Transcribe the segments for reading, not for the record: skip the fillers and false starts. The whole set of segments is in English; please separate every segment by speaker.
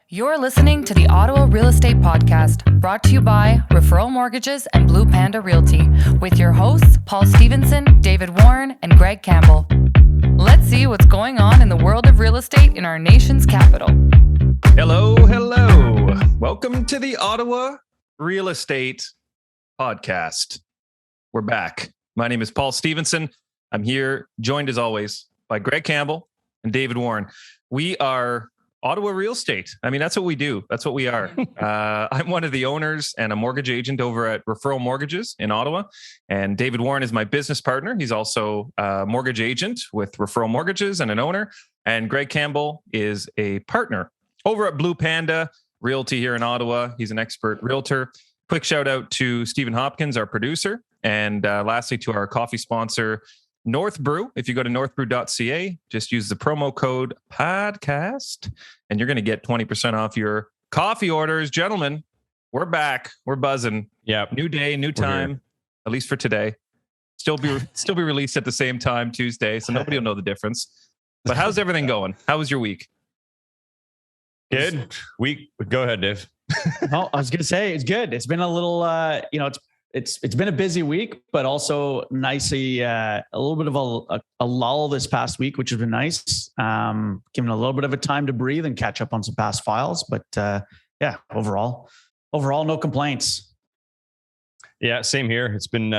Speaker 1: You're listening to the Ottawa Real Estate Podcast, brought to you by Referral Mortgages and Blue Panda Realty, with your hosts, Paul Stevenson, David Warren, and Greg Campbell. Let's see what's going on in the world of real estate in our nation's capital.
Speaker 2: Hello. Welcome to the Ottawa Real Estate Podcast. We're back. My name is Paul Stevenson. I'm here, joined as always by Greg Campbell and David Warren. We are Ottawa Real Estate. I mean, that's what we do. That's what we are. I'm one of the owners and a mortgage agent over at Referral Mortgages in Ottawa. And David Warren is my business partner. He's also a mortgage agent with Referral Mortgages and an owner. And Greg Campbell is a partner over at Blue Panda Realty here in Ottawa. He's an expert realtor. Quick shout out to Stephen Hopkins, our producer. And lastly, to our coffee sponsor, North Brew. If you go to northbrew.ca, just use the promo code podcast and you're going to get 20% off your coffee orders. Gentlemen, we're back. We're buzzing.
Speaker 3: Yeah.
Speaker 2: New day, new time, at least for today. Still be released at the same time Tuesday, so nobody will know the difference. But how's everything going? How was your week?
Speaker 3: Good week. Go ahead, Dave.
Speaker 4: No, I was going to say it's good. It's been a little, it's been a busy week, but also nicely a little bit of a lull this past week, which has been nice. Given a little bit of a time to breathe and catch up on some past files, but overall, no complaints.
Speaker 3: Yeah, same here. It's been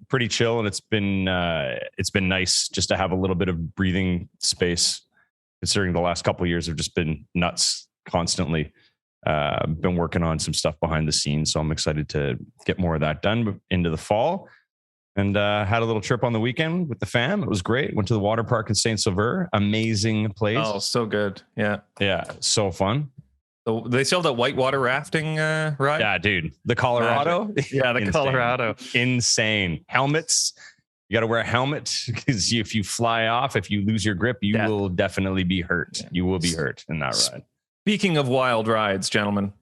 Speaker 3: pretty chill, and it's been nice just to have a little bit of breathing space, considering the last couple of years have just been nuts constantly. Been working on some stuff behind the scenes, so I'm excited to get more of that done into the fall. And had a little trip on the weekend with the fam. It was great. Went to the water park in Saint Sauveur. Amazing place.
Speaker 2: Oh, so good. Yeah,
Speaker 3: so fun.
Speaker 2: So they still have that whitewater rafting ride.
Speaker 3: Yeah, dude. The Colorado.
Speaker 2: Yeah, the Colorado.
Speaker 3: Insane. Helmets. You got to wear a helmet because if you fly off, if you lose your grip, you will definitely be hurt. You will be hurt in that ride.
Speaker 2: Speaking of wild rides, gentlemen,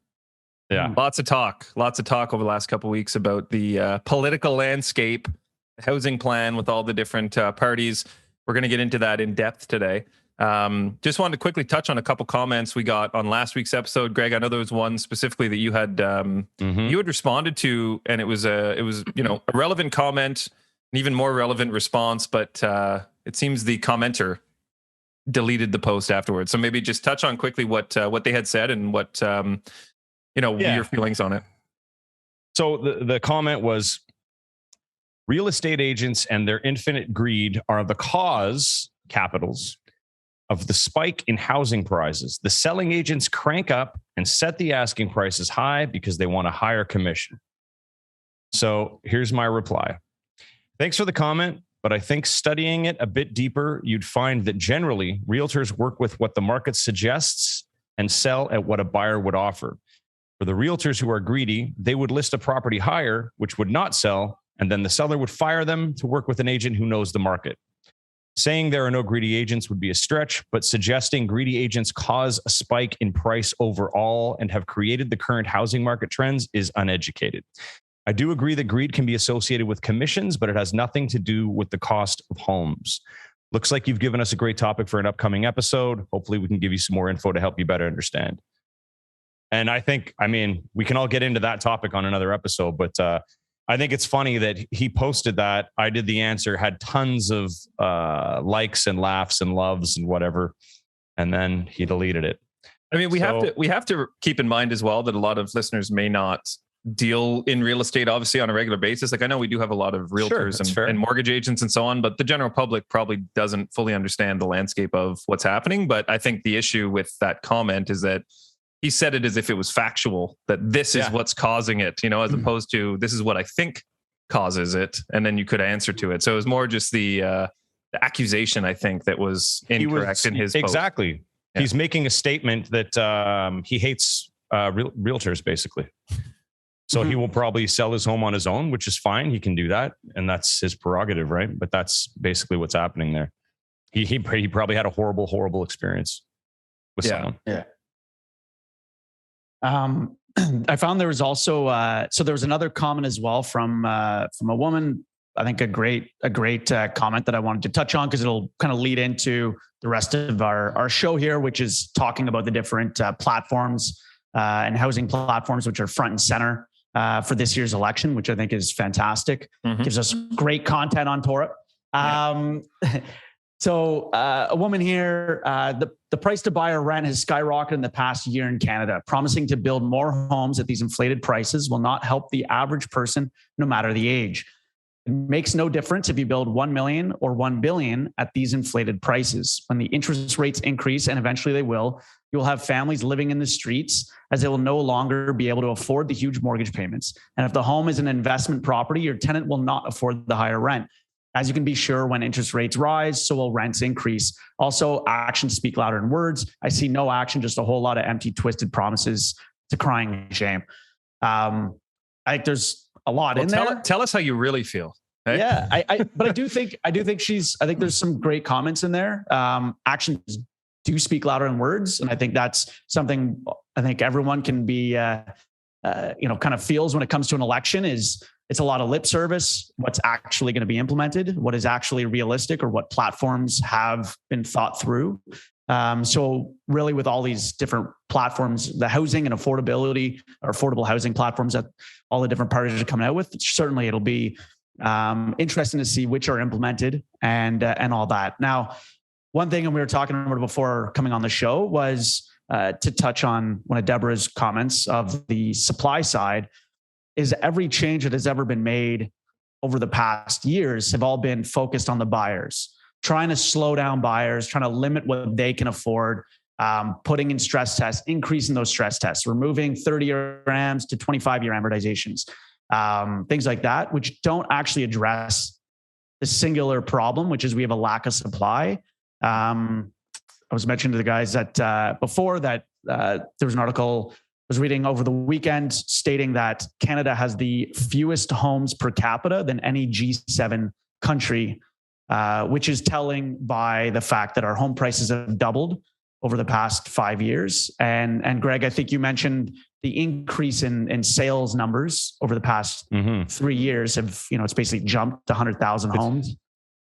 Speaker 2: lots of talk over the last couple of weeks about the political landscape, the housing plan with all the different parties. We're going to get into that in depth today. Just wanted to quickly touch on a couple comments we got on last week's episode. Greg, I know there was one specifically that you had responded to, and it was a relevant comment, an even more relevant response, but it seems the commenter deleted the post afterwards. So maybe just touch on quickly what they had said and what your feelings on it.
Speaker 3: So the comment was, real estate agents and their infinite greed are the cause, capitals, of the spike in housing prices. The selling agents crank up and set the asking prices high because they want a higher commission. So here's my reply. Thanks for the comment. But I think studying it a bit deeper, you'd find that generally realtors work with what the market suggests and sell at what a buyer would offer. For the realtors who are greedy, they would list a property higher, which would not sell, and then the seller would fire them to work with an agent who knows the market. Saying there are no greedy agents would be a stretch, but suggesting greedy agents cause a spike in price overall and have created the current housing market trends is uneducated. I do agree that greed can be associated with commissions, but it has nothing to do with the cost of homes. Looks like you've given us a great topic for an upcoming episode. Hopefully we can give you some more info to help you better understand. And we can all get into that topic on another episode, but I think it's funny that he posted that. I did the answer, had tons of likes and laughs and loves and whatever. And then he deleted it.
Speaker 2: I mean, we have to keep in mind as well that a lot of listeners may not deal in real estate, obviously, on a regular basis. Like, I know we do have a lot of realtors and mortgage agents and so on, but the general public probably doesn't fully understand the landscape of what's happening. But I think the issue with that comment is that he said it as if it was factual, that this is what's causing it, as opposed to this is what I think causes it. And then you could answer to it. So it was more just the accusation, I think, that was incorrect in his post.
Speaker 3: Exactly. Yeah. He's making a statement that he hates realtors, basically. So he will probably sell his home on his own, which is fine. He can do that. And that's his prerogative, right? But that's basically what's happening there. He probably had a horrible experience with someone.
Speaker 4: Yeah. I found there was also, so there was another comment as well from a woman I think a great comment that I wanted to touch on because it'll kind of lead into the rest of our show here, which is talking about the different platforms and housing platforms, which are front and center for this year's election, which I think is fantastic. Gives us great content on Torah. So a woman here, the price to buy or rent has skyrocketed in the past year in Canada. Promising to build more homes at these inflated prices will not help the average person, no matter the age. It makes no difference if you build 1 million or 1 billion at these inflated prices. When the interest rates increase, and eventually they will, you'll have families living in the streets as they will no longer be able to afford the huge mortgage payments. And if the home is an investment property, your tenant will not afford the higher rent. As you can be sure, when interest rates rise, so will rents increase. Also, actions speak louder than words. I see no action, just a whole lot of empty, twisted promises. It's a crying shame. I think there's a lot in there.
Speaker 2: Tell us how you really feel. Hey?
Speaker 4: Yeah, but I do think I think there's some great comments in there. Actions do speak louder than words, and I think that's something I think everyone can be, kind of feels when it comes to an election. Is it's a lot of lip service. What's actually going to be implemented? What is actually realistic, or what platforms have been thought through? So really, with all these different platforms, the housing and affordability or affordable housing platforms that all the different parties are coming out with, certainly it'll be interesting to see which are implemented and all that. Now, one thing, and we were talking about before coming on the show, was to touch on one of Deborah's comments of the supply side. Is every change that has ever been made over the past years have all been focused on the buyers, trying to slow down buyers, trying to limit what they can afford, putting in stress tests, increasing those stress tests, removing 30-year AMs to 25-year amortizations, things like that, which don't actually address the singular problem, which is we have a lack of supply. I was mentioning to the guys that before that there was an article I was reading over the weekend stating that Canada has the fewest homes per capita than any G7 country, which is telling by the fact that our home prices have doubled over the past 5 years. And Greg, I think you mentioned the increase in sales numbers over the past 3 years have, it's basically jumped to 100,000 homes.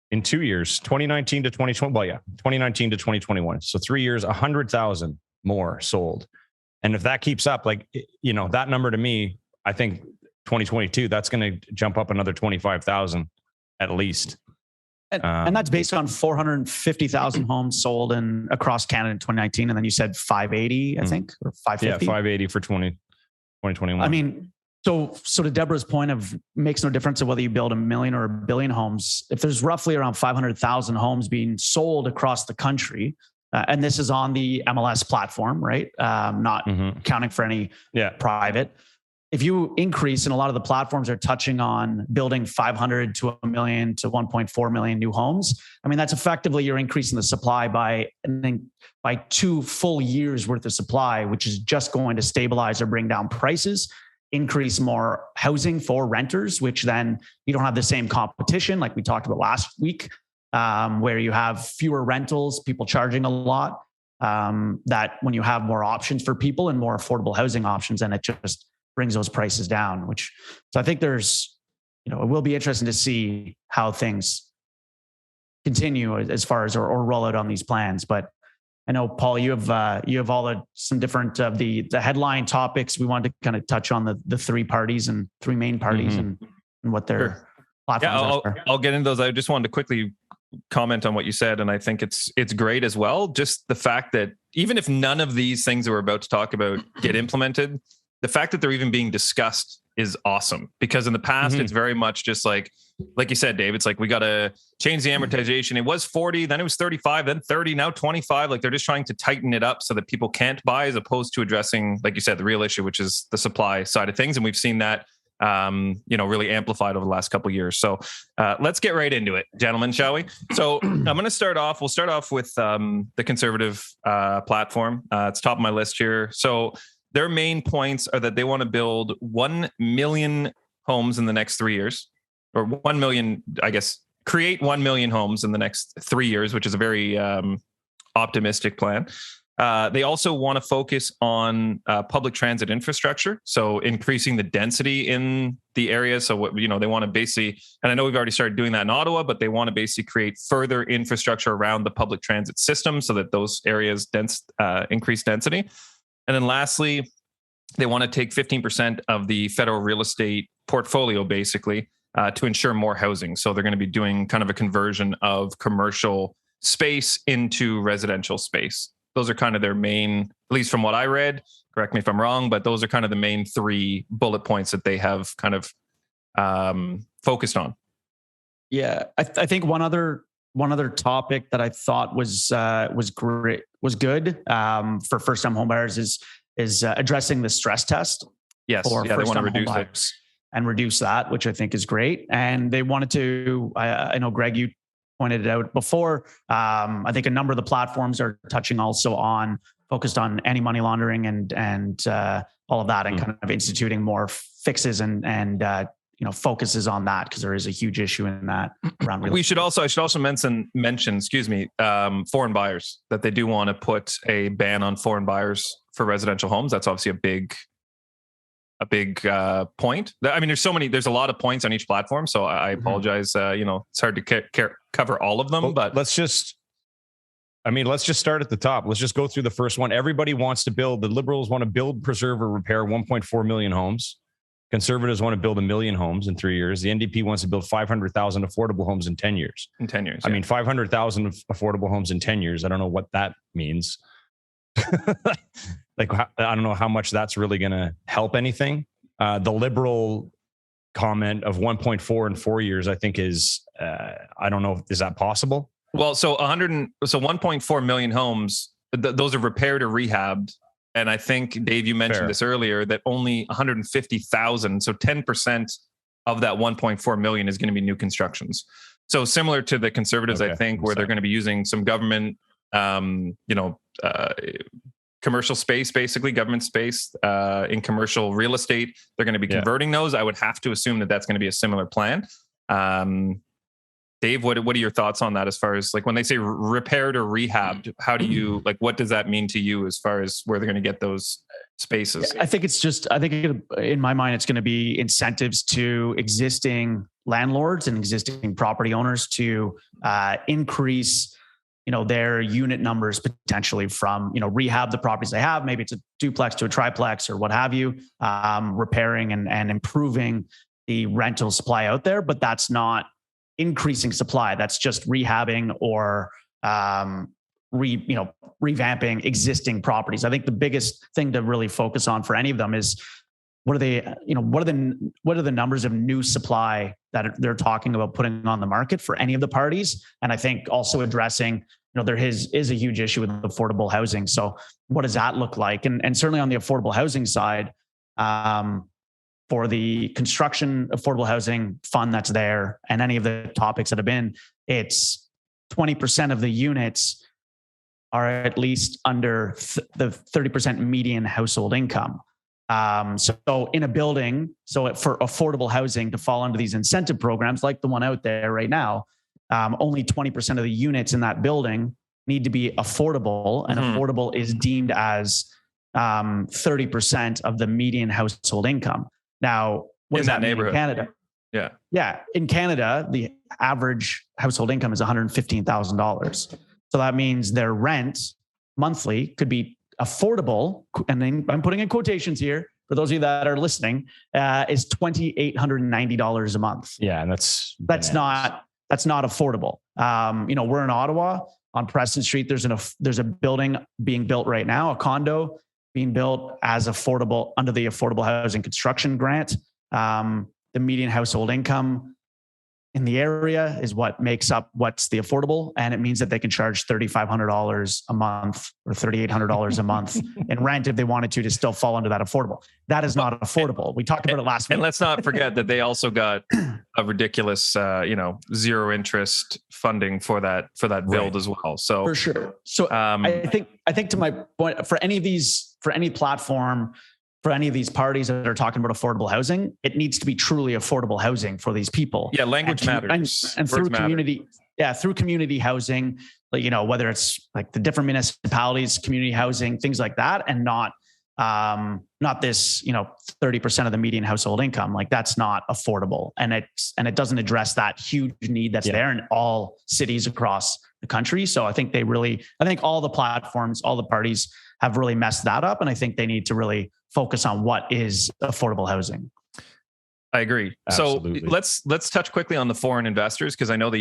Speaker 3: In 2 years, 2019 to 2020. Well, yeah, 2019 to 2021. So 3 years, 100,000 more sold. And if that keeps up, that number to me, I think 2022, that's going to jump up another 25,000 at least.
Speaker 4: And that's based on 450,000 homes sold across Canada in 2019. And then you said 580, I think, or 550.
Speaker 3: Yeah, 580 for 2021.
Speaker 4: I mean, so to Deborah's point of makes no difference of whether you build 1 million or 1 billion homes. If there's roughly around 500,000 homes being sold across the country, and this is on the MLS platform, right? Not accounting for any private. If you increase, and a lot of the platforms are touching on building 500 to 1 million to 1.4 million new homes. I mean, that's effectively you're increasing the supply by 2 full years worth of supply, which is just going to stabilize or bring down prices, increase more housing for renters, which then you don't have the same competition like we talked about last week. Where you have fewer rentals, people charging a lot, that when you have more options for people and more affordable housing options, and it just brings those prices down, so I think there's, it will be interesting to see how things continue as far as, or roll out on these plans. But I know, Paul, you have some different of the headline topics. We wanted to kind of touch on the three main parties and what their platforms are.
Speaker 2: I'll get into those. I just wanted to quickly comment on what you said, and I think it's great as well. Just the fact that even if none of these things that we're about to talk about get implemented, the fact that they're even being discussed is awesome. Because in the past, it's very much just like you said, Dave, it's like we got to change the amortization. It was 40, then it was 35, then 30, now 25. Like they're just trying to tighten it up so that people can't buy, as opposed to addressing, like you said, the real issue, which is the supply side of things. And we've seen that really amplified over the last couple of years. So let's get right into it, gentlemen, shall we? So I'm going to start off. We'll start off with the conservative platform. It's top of my list here. So their main points are that they want to build 1 million homes in the next 3 years, or 1 million, I guess, create 1 million homes in the next 3 years, which is a very optimistic plan. They also want to focus on public transit infrastructure, so increasing the density in the area. So what, they want to basically, and I know we've already started doing that in Ottawa, but they want to basically create further infrastructure around the public transit system so that those areas increase density. And then lastly, they want to take 15% of the federal real estate portfolio, basically, to ensure more housing. So they're going to be doing kind of a conversion of commercial space into residential space. Those are kind of their main, at least from what I read, correct me if I'm wrong, but those are kind of the main 3 bullet points that they have kind of focused on. Yeah,
Speaker 4: I think one other topic that I thought was good for first-time homebuyers is addressing the stress test.
Speaker 2: Yes,
Speaker 4: for
Speaker 2: they want to reduce it
Speaker 4: and reduce that, which I think is great. And they wanted to. I know, Greg, you pointed it out before. I think a number of the platforms are touching also on focused on anti-money laundering and all of that, and kind of instituting more fixes and focuses on that, because there is a huge issue in that around real estate. I should also mention, foreign buyers, that they do want to put a ban on foreign buyers for residential homes. That's obviously a big point. I mean, there's a lot of points on each platform. So I apologize. It's hard to cover all of them, but
Speaker 3: let's just start at the top. Let's just go through the first one. Everybody wants to build. The Liberals want to build, preserve, or repair 1.4 million homes. Conservatives want to build 1 million homes in 3 years. The NDP wants to build 500,000 affordable homes in 10 years.
Speaker 2: In 10 years.
Speaker 3: I mean, 500,000 affordable homes in 10 years. I don't know what that means. I don't know how much that's really going to help anything. The Liberal comment of 1.4 in 4 years, I think is, I don't know, is that possible?
Speaker 2: Well, so 1.4 million homes, those are repaired or rehabbed. And I think, Dave, you mentioned this earlier, that only 150,000, so 10% of that 1.4 million is going to be new constructions. So similar to the Conservatives, I think, where they're going to be using some government, commercial space, basically government space in commercial real estate. They're going to be converting those. I would have to assume that that's going to be a similar plan. Dave, what are your thoughts on that, as far as like when they say repaired or rehabbed? How do you, like, what does that mean to you as far as where they're going to get those spaces?
Speaker 4: I think in my mind, it's going to be incentives to existing landlords and existing property owners to increase, their unit numbers potentially from, rehab the properties they have. Maybe it's a duplex to a triplex or what have you, repairing and improving the rental supply out there. But that's not increasing supply. That's just rehabbing or revamping existing properties. I think the biggest thing to really focus on for any of them is what are the numbers of new supply that they're talking about putting on the market for any of the parties. And I think also addressing, there is a huge issue with affordable housing. So what does that look like? And certainly on the affordable housing side, for the construction affordable housing fund that's there, and any of the topics that have been, it's 20% of the units are at least under the 30% median household income. So in a building, for affordable housing to fall under these incentive programs, like the one out there right now, only 20% of the units in that building need to be affordable, and affordable is deemed as 30% of the median household income. Now, what does that mean in Canada? Yeah. In Canada, the average household income is $115,000. So that means their rent monthly could be affordable, and then I'm putting in quotations here for those of you that are listening, is $2,890 a month.
Speaker 3: Yeah, and that's
Speaker 4: not affordable. We're in Ottawa on Preston Street. There's a building being built right now, a condo being built as affordable under the Affordable Housing Construction Grant. The median household income in the area is what makes up what's the affordable. And it means that they can charge $3,500 a month or $3,800 a month in rent if they wanted to still fall under that affordable. That is not affordable. We talked about it last week.
Speaker 2: And let's not forget that they also got a ridiculous, zero interest funding for that build as well. So
Speaker 4: for sure. So I think to my point, for any platform, for any of these parties that are talking about affordable housing, it needs to be truly affordable housing for these people.
Speaker 2: Yeah, language matters.
Speaker 4: And through community, through community housing, like, whether it's like the different municipalities, community housing, things like that, and not this, 30% of the median household income. Like that's not affordable. And it doesn't address that huge need that's there in all cities across the country. So I think all the platforms, all the parties have really messed that up. And I think they need to really focus on what is affordable housing.
Speaker 2: I agree. Absolutely. So let's touch quickly on the foreign investors, because I know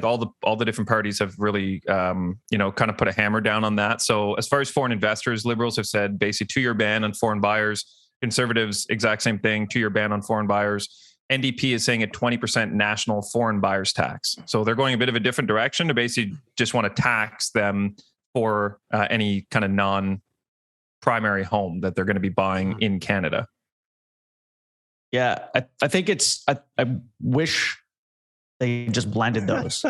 Speaker 2: all the different parties have really kind of put a hammer down on that. So as far as foreign investors, Liberals have said basically 2-year ban on foreign buyers. Conservatives, exact same thing, 2-year ban on foreign buyers. NDP is saying a 20% national foreign buyers tax. So they're going a bit of a different direction to basically just want to tax them for any kind of non-primary home that they're going to be buying in Canada.
Speaker 4: Yeah, I think I wish they just blended those.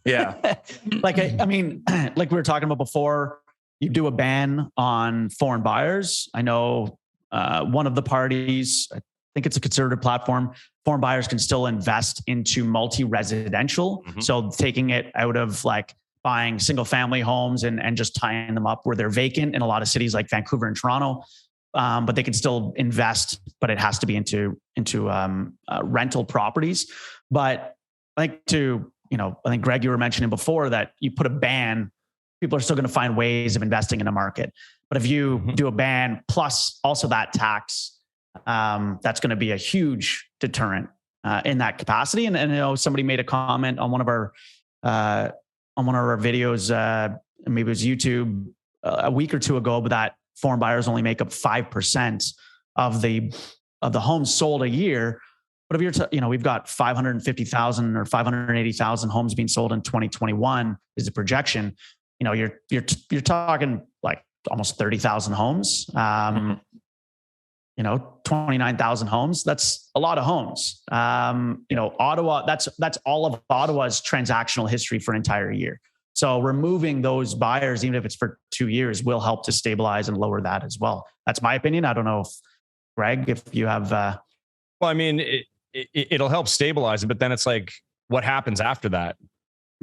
Speaker 2: Yeah.
Speaker 4: Like we were talking about before, you do a ban on foreign buyers. I know one of the parties, I think it's a conservative platform, foreign buyers can still invest into multi-residential. Mm-hmm. So taking it out of like buying single family homes and just tying them up where they're vacant in a lot of cities like Vancouver and Toronto. But they can still invest, but it has to be into rental properties. But I think Greg, you were mentioning before that you put a ban, people are still going to find ways of investing in a market. But if you do a ban plus also that tax, that's going to be a huge deterrent in that capacity. And I know somebody made a comment on one of our videos, maybe it was YouTube, a week or two ago, but that foreign buyers only make up 5% of the homes sold a year. But if we've got 550,000 or 580,000 homes being sold in 2021 is the projection. You're talking like almost 30,000 homes. 29,000 homes. That's a lot of homes. Ottawa. That's all of Ottawa's transactional history for an entire year. So removing those buyers, even if it's for 2 years, will help to stabilize and lower that as well. That's my opinion. I don't know if Greg, if you have. Well,
Speaker 3: I mean, it'll help stabilize it, but then it's like, what happens after that?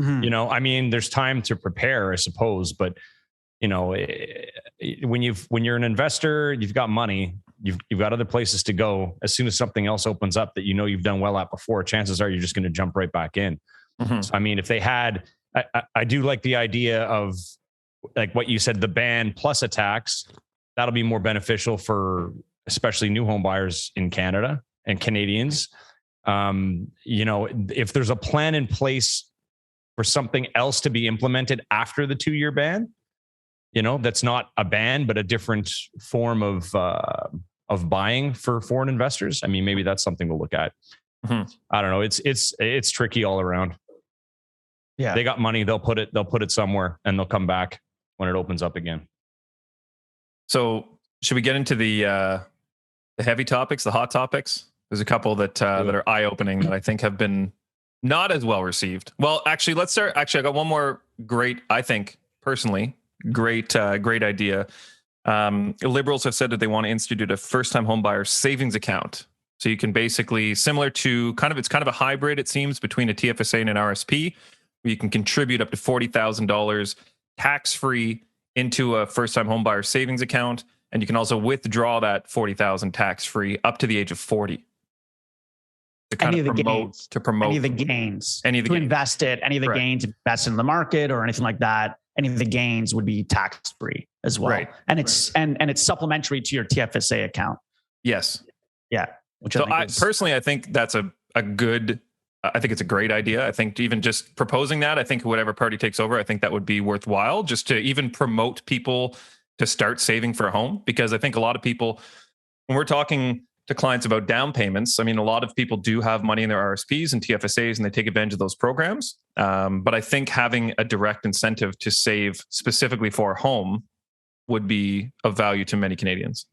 Speaker 3: Mm-hmm. I mean, there's time to prepare, I suppose, but when you're an investor, you've got money, you've got other places to go. As soon as something else opens up that you've done well at before, chances are you're just going to jump right back in. Mm-hmm. So, I mean, if they had. I do like the idea of like what you said, the ban plus a tax. That'll be more beneficial for especially new home buyers in Canada and Canadians. If there's a plan in place for something else to be implemented after the 2-year ban, that's not a ban, but a different form of buying for foreign investors. I mean, maybe that's something to look at. Mm-hmm. I don't know. It's tricky all around. Yeah, they got money. They'll put it somewhere, and they'll come back when it opens up again.
Speaker 2: So, should we get into the heavy topics, the hot topics? There's a couple that are eye-opening that I think have been not as well received. Well, actually, let's start. Actually, I got one more great. I think personally, great idea. Liberals have said that they want to institute a first-time homebuyer savings account. So you can basically, similar to it's kind of a hybrid, it seems, between a TFSA and an RSP. Where you can contribute up to $40,000 tax-free into a first-time homebuyer savings account, and you can also withdraw that $40,000 tax-free up to the age of 40. To
Speaker 4: any of the gains, invest it, any of the gains, invest in the market or anything like that. Any of the gains would be tax-free as well,
Speaker 2: right?
Speaker 4: And it's supplementary to your TFSA account.
Speaker 2: Yes,
Speaker 4: yeah.
Speaker 2: Personally, I think that's a good. I think it's a great idea. I think even just proposing that, I think whatever party takes over, I think that would be worthwhile just to even promote people to start saving for a home. Because I think a lot of people, when we're talking to clients about down payments, I mean, a lot of people do have money in their RSPs and TFSAs and they take advantage of those programs. But I think having a direct incentive to save specifically for a home would be of value to many Canadians.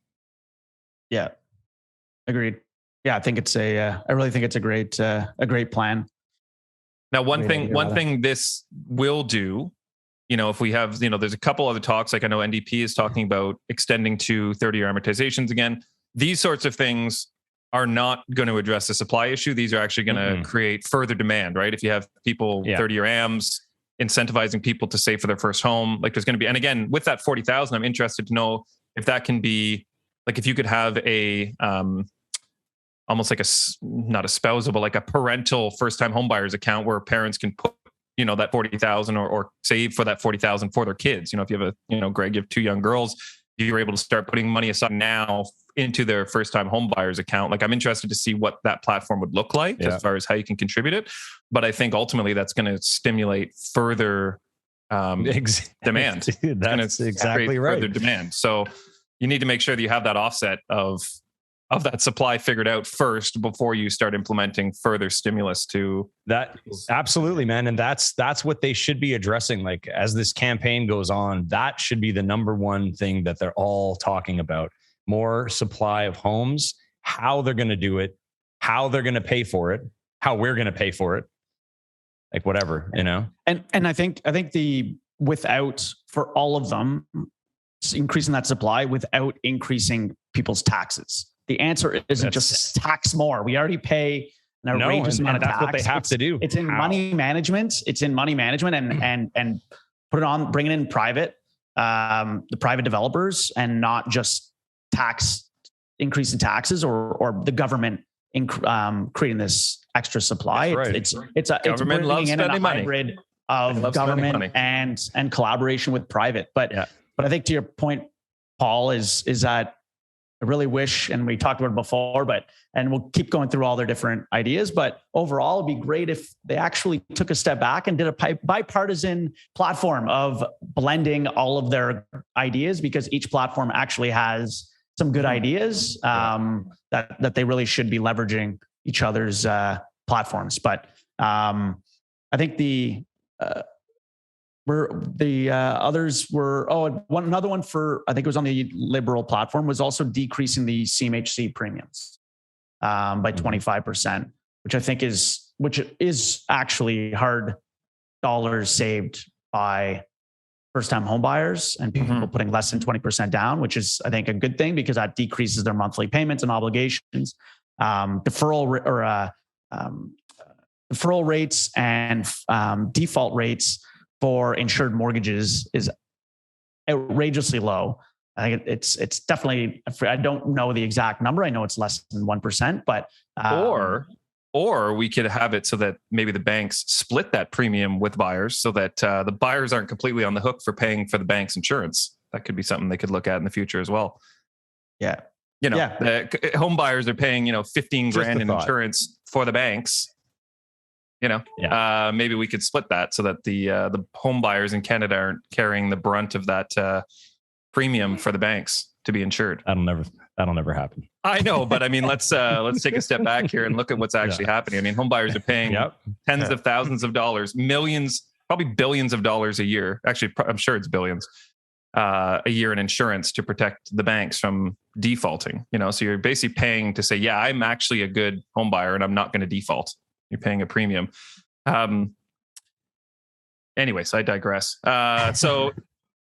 Speaker 4: Yeah, agreed. Yeah, I think it's I really think it's a great plan.
Speaker 2: Now, one thing this will do, if we have, there's a couple other talks, like I know NDP is talking about extending to 30-year amortizations again. These sorts of things are not going to address the supply issue. These are actually going to create further demand, right? If you have people 30-year AMs, incentivizing people to save for their first home. Like there's going to be, and again, with that 40,000, I'm interested to know if that can be like, if you could have a, almost like not a spousal, but like a parental first-time homebuyers account where parents can put, that 40,000 or save for that 40,000 for their kids. If you have Greg, you have 2 young girls, you're able to start putting money aside now into their first-time homebuyers account. Like I'm interested to see what that platform would look like as far as how you can contribute it. But I think ultimately that's going to stimulate further demand.
Speaker 3: That's exactly right.
Speaker 2: Further demand. So you need to make sure that you have that offset of that supply figured out first before you start implementing further stimulus to
Speaker 3: that. Absolutely, man. And that's what they should be addressing. Like as this campaign goes on, that should be the number one thing that they're all talking about. More supply of homes, how they're going to do it, how they're going to pay for it, how we're going to pay for it. Like whatever, And
Speaker 4: I think without for all of them increasing that supply without increasing people's taxes. The answer isn't just tax more. We already pay an outrageous amount of tax.
Speaker 3: That's what they have to do.
Speaker 4: It's in money management. It's in money management and put it on, bring it in private, the private developers, and not just increase in taxes or the government creating this extra supply.
Speaker 3: Right.
Speaker 4: It's
Speaker 2: government loves spending money.
Speaker 4: Hybrid of government and collaboration with private. But I think to your point, Paul, is that I really wish, and we talked about it before, and we'll keep going through all their different ideas, but overall it'd be great if they actually took a step back and did a bipartisan platform of blending all of their ideas, because each platform actually has some good ideas that they really should be leveraging each other's platforms. But I think others were, another one for, I think it was on the Liberal platform, was also decreasing the CMHC premiums by 25%, which I think is actually hard dollars saved by first-time home buyers and people putting less than 20% down, which is, I think, a good thing because that decreases their monthly payments and obligations. Deferral rates and default rates for insured mortgages is outrageously low. I think it's definitely, I don't know the exact number. I know it's less than 1%, but
Speaker 2: or we could have it so that maybe the banks split that premium with buyers so that the buyers aren't completely on the hook for paying for the bank's insurance. That could be something they could look at in the future as well.
Speaker 4: Yeah.
Speaker 2: The home buyers are paying, 15 grand in insurance for the banks. Maybe we could split that so that the home buyers in Canada aren't carrying the brunt of that premium for the banks to be insured.
Speaker 3: That'll never happen.
Speaker 2: I know, but I mean, let's take a step back here and look at what's actually happening. I mean, home buyers are paying tens of thousands of dollars, millions, probably billions of dollars a year. Actually, I'm sure it's billions a year in insurance to protect the banks from defaulting. So you're basically paying to say, yeah, I'm actually a good home buyer and I'm not going to default. You're paying a premium. Anyways, I digress. So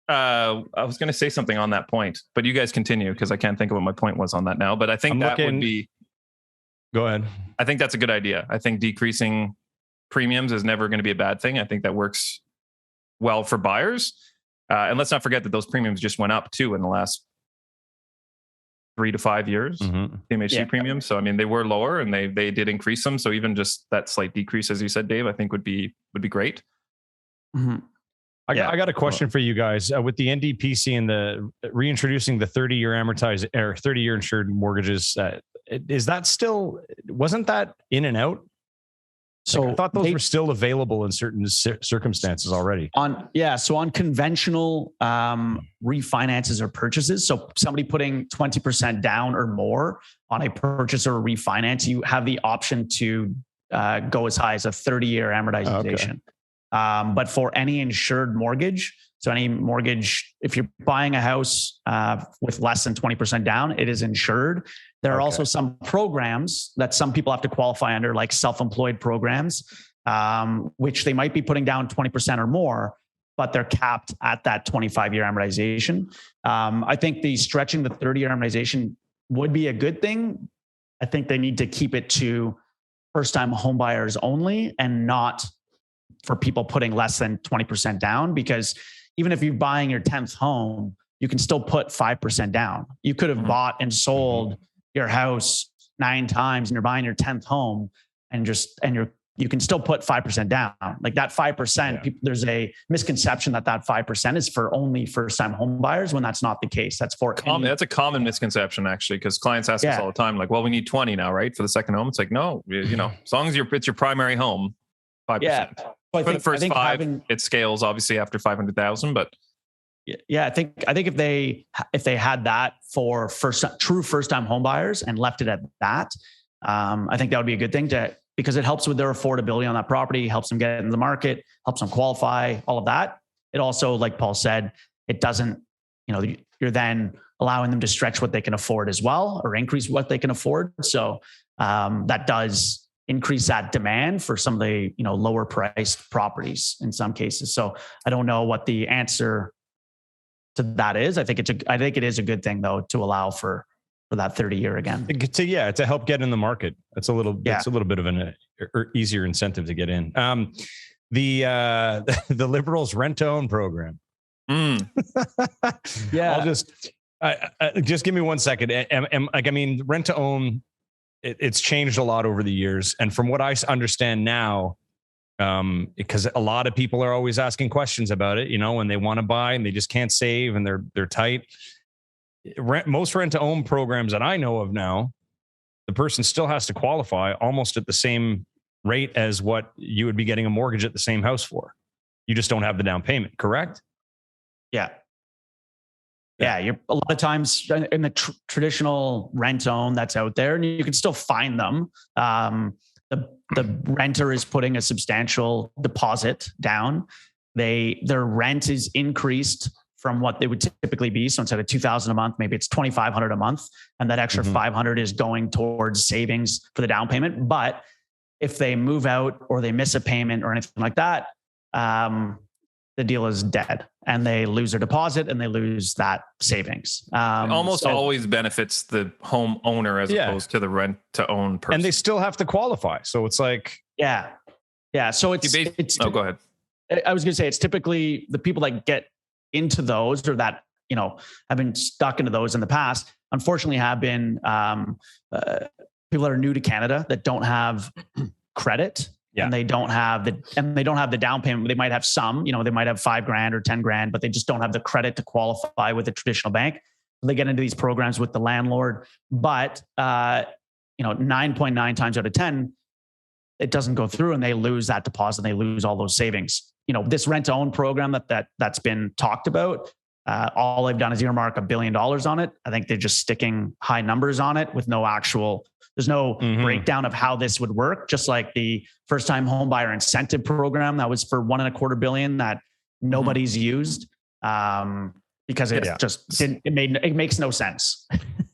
Speaker 2: I was going to say something on that point, but you guys continue because I can't think of what my point was on that now. But I think would be.
Speaker 3: Go ahead.
Speaker 2: I think that's a good idea. I think decreasing premiums is never going to be a bad thing. I think that works well for buyers. And let's not forget that those premiums just went up too in the last 3 to 5 years, CMHC premiums. So, I mean, they were lower and they did increase them. So even just that slight decrease, as you said, Dave, I think would be great.
Speaker 3: Mm-hmm. I got a question for you guys with the NDPC and the reintroducing the 30-year amortized or 30-year insured mortgages. Is that still, wasn't that in and out? So I thought those were still available in certain circumstances already.
Speaker 4: So on conventional refinances or purchases, so somebody putting 20% down or more on a purchase or a refinance, you have the option to go as high as a 30-year amortization. But for any insured mortgage, so any mortgage, if you're buying a house with less than 20% down, it is insured. There are also some programs that some people have to qualify under, like self-employed programs, which they might be putting down 20% or more, but they're capped at that 25-year amortization. I think the stretching the 30-year amortization would be a good thing. I think they need to keep it to first-time home buyers only and not for people putting less than 20% down, because even if you're buying your 10th home, you can still put 5% down. You could have bought and sold your house 9 times and you're buying your 10th home and you can still put 5% down. Like that 5%, there's a misconception that 5% is for only first-time home buyers, when that's not the case. That's for
Speaker 2: that's a common misconception, actually, because clients ask us all the time, like, well, we need 20 now, right? For the second home. It's like, no, as long as it's your primary home, 5%.
Speaker 4: Yeah. So
Speaker 2: for the first 5, it scales obviously after 500,000, but
Speaker 4: I think if they had that for true first-time home buyers and left it at that, I think that would be a good thing because it helps with their affordability on that property, helps them get in the market, helps them qualify, all of that. It also, like Paul said, it doesn't, you're then allowing them to stretch what they can afford as well, or increase what they can afford. So that does increase that demand for some of the, lower priced properties in some cases. So I don't know what the answer to that is. I think it is a good thing though, to allow for that 30-year again.
Speaker 3: To help get in the market. It's a little bit of an easier incentive to get in. The Liberals rent to own program.
Speaker 4: Yeah.
Speaker 3: I'll just give me 1 second. Rent to own, it's changed a lot over the years. And from what I understand now, because a lot of people are always asking questions about it, when they want to buy and they just can't save and they're tight. Most rent to own programs that I know of now, the person still has to qualify almost at the same rate as what you would be getting a mortgage at the same house for. You just don't have the down payment, correct?
Speaker 4: Yeah. Yeah. You're a lot of times in the traditional rent own that's out there, and you can still find them. The renter is putting a substantial deposit down. Their rent is increased from what they would typically be. So instead of $2,000 a month, maybe it's $2,500 a month. And that extra $500 is going towards savings for the down payment. But if they move out or they miss a payment or anything like that, the deal is dead and they lose their deposit and they lose that savings.
Speaker 2: It almost always benefits the home owner as opposed to the rent to own person.
Speaker 3: And they still have to qualify. So it's like,
Speaker 4: yeah. So it's
Speaker 2: go ahead.
Speaker 4: I was going to say, it's typically the people that get into those, or that, have been stuck into those in the past, unfortunately have been people that are new to Canada that don't have credit. And they don't have the down payment. They might have some, they might have $5,000 or $10,000, but they just don't have the credit to qualify with a traditional bank. They get into these programs with the landlord, but 9.9 times out of 10, it doesn't go through and they lose that deposit. They lose all those savings. This rent to own program that's been talked about, all they've done is earmark $1 billion on it. I think they're just sticking high numbers on it with there's no breakdown of how this would work. Just like the first time home buyer incentive program that was for $1.25 billion that nobody's used because it makes no sense.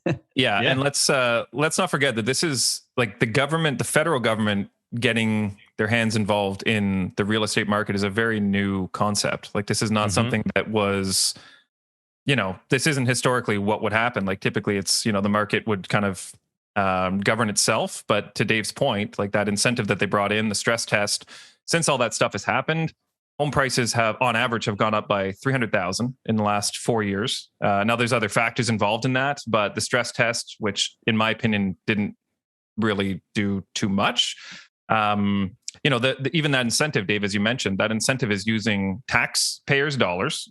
Speaker 2: And let's not forget that this is like the federal government getting their hands involved in the real estate market is a very new concept. Like this is not something that was, this isn't historically what would happen. Like typically it's, the market would kind of govern itself. But to Dave's point, like that incentive that they brought in, the stress test, since all that stuff has happened, home prices have on average gone up by 300,000 in the last 4 years. Now there's other factors involved in that, but the stress test, which in my opinion didn't really do too much. Even that incentive, Dave, as you mentioned, that incentive is using taxpayers' dollars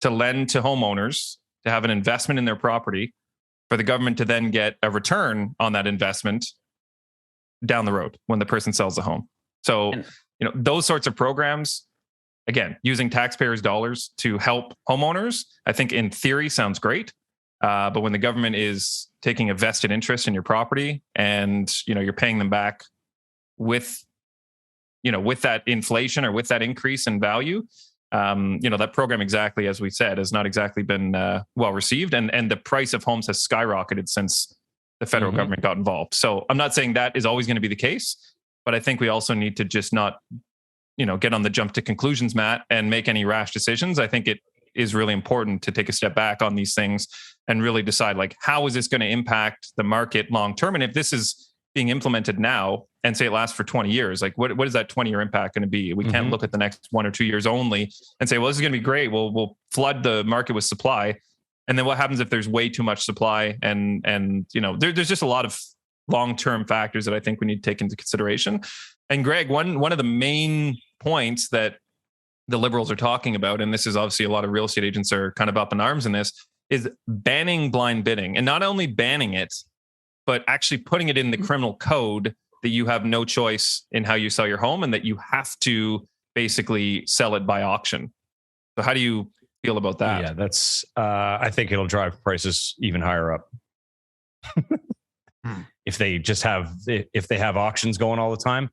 Speaker 2: to lend to homeowners to have an investment in their property for the government to then get a return on that investment down the road when the person sells the home. So, those sorts of programs, again, using taxpayers' dollars to help homeowners, I think in theory sounds great. But when the government is taking a vested interest in your property and, you're paying them back with that inflation or with that increase in value, that program, exactly as we said, has not exactly been well received. And the price of homes has skyrocketed since the federal government got involved. So I'm not saying that is always going to be the case, but I think we also need to just not, get on the jump to conclusions, Matt, and make any rash decisions. I think it is really important to take a step back on these things and really decide, like, how is this going to impact the market long term? And if this is being implemented now, and say it lasts for 20 years, like what is that 20-year impact going to be? We can't look at the next 1 or 2 years only and say, well, this is going to be great. We'll flood the market with supply. And then what happens if there's way too much supply? And there's just a lot of long-term factors that I think we need to take into consideration. And Greg, one of the main points that the Liberals are talking about, and this is obviously a lot of real estate agents are kind of up in arms in this, is banning blind bidding. And not only banning it, but actually putting it in the criminal code that you have no choice in how you sell your home and that you have to basically sell it by auction. So how do you feel about that?
Speaker 3: Yeah, that's, I think it'll drive prices even higher up. If they have auctions going all the time,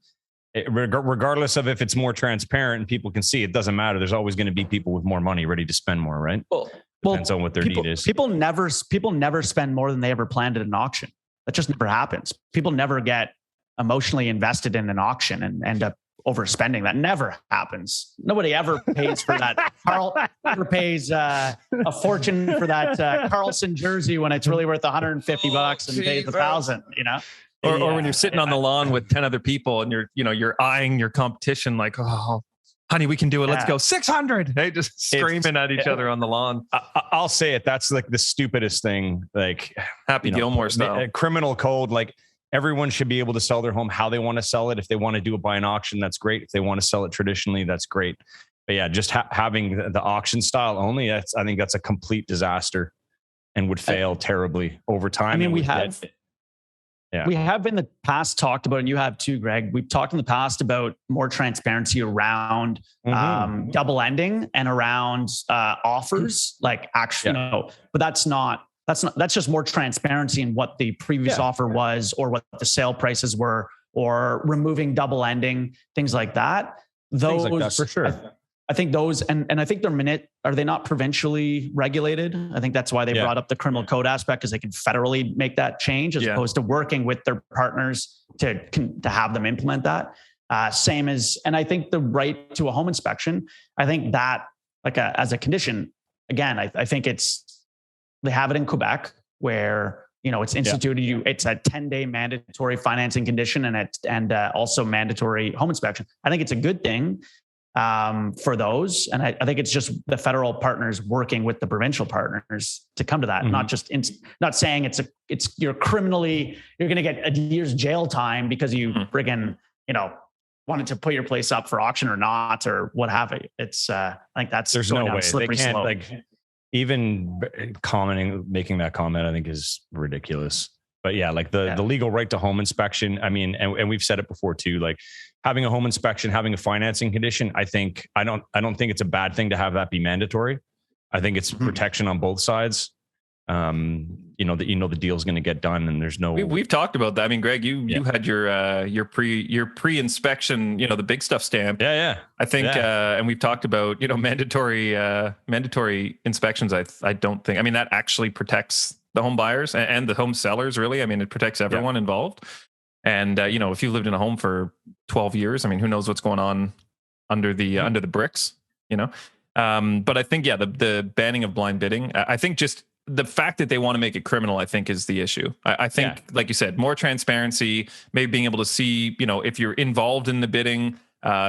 Speaker 3: regardless of if it's more transparent and people can see, it doesn't matter. There's always going to be people with more money ready to spend more, right? Depends on what their need is.
Speaker 4: People never spend more than they ever planned at an auction. That just never happens. People never get emotionally invested in an auction and end up overspending. That never happens. Nobody ever pays for that. Carl never pays a fortune for that Carlson jersey when it's really worth $150 and pays $1,000.
Speaker 2: Or when you're sitting on the lawn with 10 other people and you're eyeing your competition like, oh, honey, we can do it. Let's go 600. Hey, just screaming at each other on the lawn.
Speaker 3: I'll say it. That's like the stupidest thing. Like
Speaker 2: Happy Gilmore style.
Speaker 3: Criminal code. Like everyone should be able to sell their home how they want to sell it. If they want to do it by an auction, that's great. If they want to sell it traditionally, that's great. But yeah, just having the auction style only, I think that's a complete disaster and would fail terribly over time.
Speaker 4: I mean, we have in the past talked about, and you have too, Greg, we've talked in the past about more transparency around double ending and around offers, like actually, but that's just more transparency in what the previous offer was or what the sale prices were, or removing double ending, things like that. Those,
Speaker 3: things like that, for sure.
Speaker 4: I think those, and I think are they not provincially regulated? I think that's why they brought up the criminal code aspect, because they can federally make that change as opposed to working with their partners to have them implement that. Same as, and I think the right to a home inspection, I think that as a condition, again, I think they have it in Quebec where, it's instituted, it's a 10-day mandatory financing condition and also mandatory home inspection. I think it's a good thing for those. And I think it's just the federal partners working with the provincial partners to come to that, not just, not saying you're going to get a year's jail time because you friggin', wanted to put your place up for auction or not, or what have you. It's, I think there's no way they can't
Speaker 3: even making that comment, I think is ridiculous. But yeah, the legal right to home inspection. I mean, and we've said it before too, like having a home inspection, having a financing condition. I don't think it's a bad thing to have that be mandatory. I think it's protection on both sides. The deal's going to get done, and there's no.
Speaker 2: We've talked about that. I mean, Greg, you had your pre-inspection, the big stuff stamp.
Speaker 3: Yeah.
Speaker 2: I think, and we've talked about mandatory inspections. I don't think. I mean, that actually protects the home buyers and the home sellers. Really, I mean, it protects everyone involved. And if you lived in a home for 12 years, I mean, who knows what's going on under the bricks, But I think the banning of blind bidding. I think just the fact that they want to make it criminal, I think, is the issue. I think, like you said, more transparency, maybe being able to see, if you're involved in the bidding,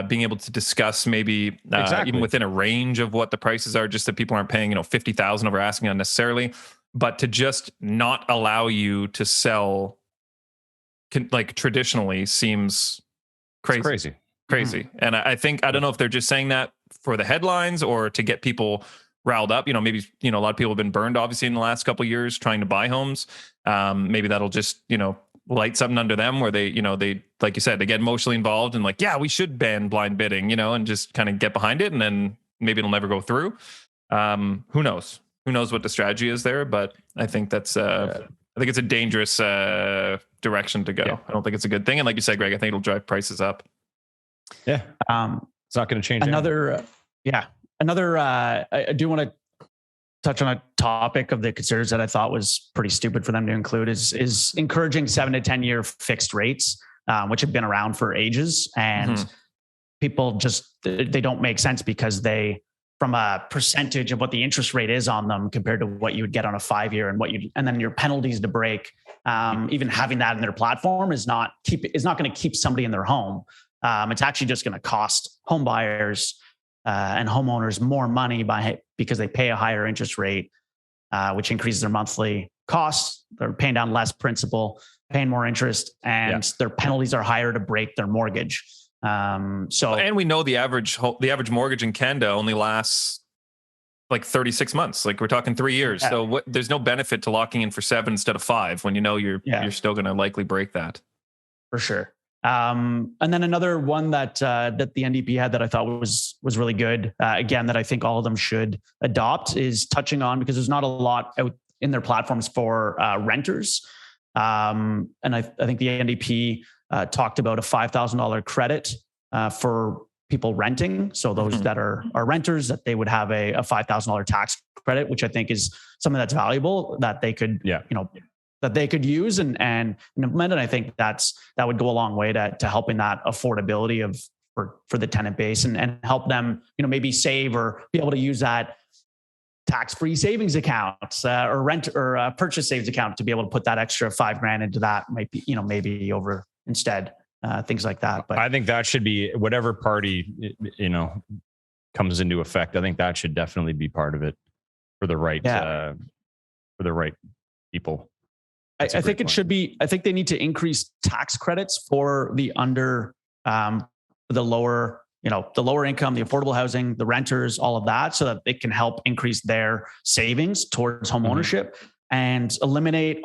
Speaker 2: being able to discuss maybe even within a range of what the prices are, just that people aren't paying, $50,000 over asking unnecessarily, but to just not allow you to sell traditionally seems crazy. And I think, I don't know if they're just saying that for the headlines or to get people riled up. Maybe, a lot of people have been burned obviously in the last couple of years trying to buy homes. Maybe that'll just, light something under them where they, like you said, they get emotionally involved and we should ban blind bidding, and just kind of get behind it. And then maybe it'll never go through. Who knows? Who knows what the strategy is there? But I think I think it's a dangerous direction to go. Yeah. I don't think it's a good thing. And like you said, Greg, I think it'll drive prices up.
Speaker 3: Yeah. It's not going to change.
Speaker 4: I do want to touch on a topic of the concerns that I thought was pretty stupid for them to include is encouraging 7 to 10 year fixed rates, which have been around for ages. And people just, they don't make sense because they from a percentage of what the interest rate is on them compared to what you would get on a 5-year and then your penalties to break. Even having that in their platform is not going to keep somebody in their home. It's actually just going to cost home buyers and homeowners more money because they pay a higher interest rate, which increases their monthly costs. They're paying down less principal, paying more interest, and their penalties are higher to break their mortgage. And
Speaker 2: we know the average mortgage in Canada only lasts like 36 months. Like we're talking 3 years. Yeah. So there's no benefit to locking in for 7 instead of 5 when you know you're still going to likely break that.
Speaker 4: For sure. And then another one that the NDP had that I thought was really good, again, that I think all of them should adopt, is touching on, because there's not a lot out in their platforms for renters. And I think the NDP talked about a $5,000 credit for people renting. So those that are renters, that they would have a $5,000 tax credit, which I think is something that's valuable that they could, that they could use and implement. And I think that would go a long way to helping that affordability for the tenant base and help them, maybe save or be able to use that tax-free savings accounts or rent or purchase savings account to be able to put that extra $5,000 into that, might be, maybe over instead, things like that. But
Speaker 3: I think that should be whatever party, comes into effect. I think that should definitely be part of it for the right, people.
Speaker 4: I think it should be. I think they need to increase tax credits for the the lower, the lower income, the affordable housing, the renters, all of that, so that it can help increase their savings towards home ownership and eliminate